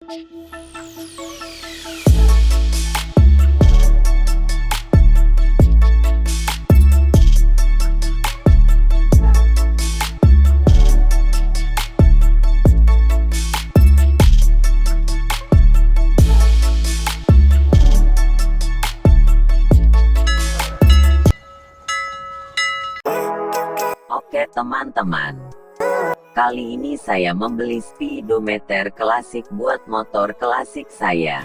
Oke teman-teman, kali ini saya membeli speedometer klasik buat motor klasik saya.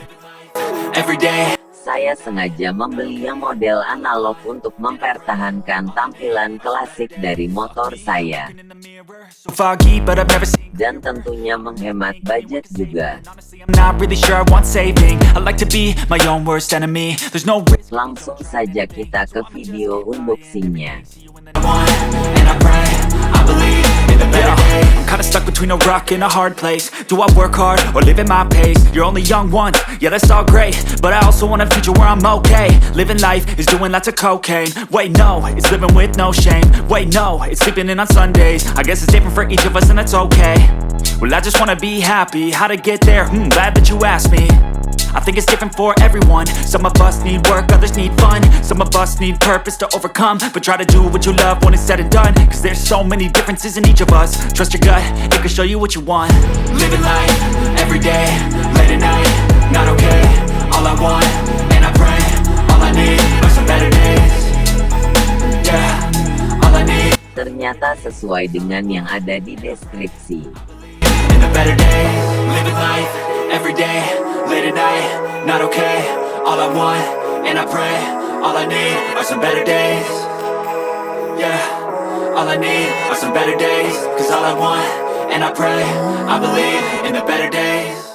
Saya sengaja membeli yang model analog untuk mempertahankan tampilan klasik dari motor saya. Dan tentunya menghemat budget juga. Langsung saja kita ke video unboxingnya. I'm kinda stuck between a rock and a hard place. Do I work hard or live at my pace? You're only young once, yeah that's all great, but I also want a future where I'm okay. Living life is doing lots of cocaine. Wait no, it's living with no shame. Wait no, it's sleeping in on Sundays. I guess it's different for each of us and that's okay. Well I just wanna be happy, how to get there? Glad that you asked me. I think it's different for everyone. Some of us need work, others need fun. Some of us need purpose to overcome. But try to do what you love when it's said and done, cause there's so many differences in each of us. Trust your gut, it can show you what you want. Living life, everyday, late at night, not okay. All I want, and I pray, all I need are some better days. Yeah, all I need. Ternyata sesuai dengan yang ada di deskripsi. In the better days, living life, everyday, late at night, not okay. All I want, and I pray, all I need are some better days. Yeah, all I need are some better days. Cause all I want, and I pray, I believe in the better days.